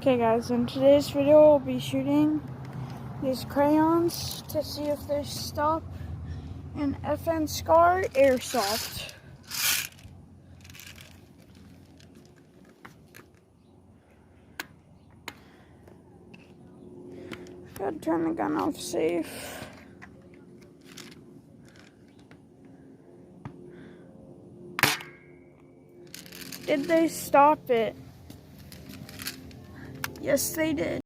Okay guys, in today's video we'll be shooting these crayons to see if they stop in FN Scar Airsoft. Gotta turn the gun off safe. Did they stop it? Yes, they did.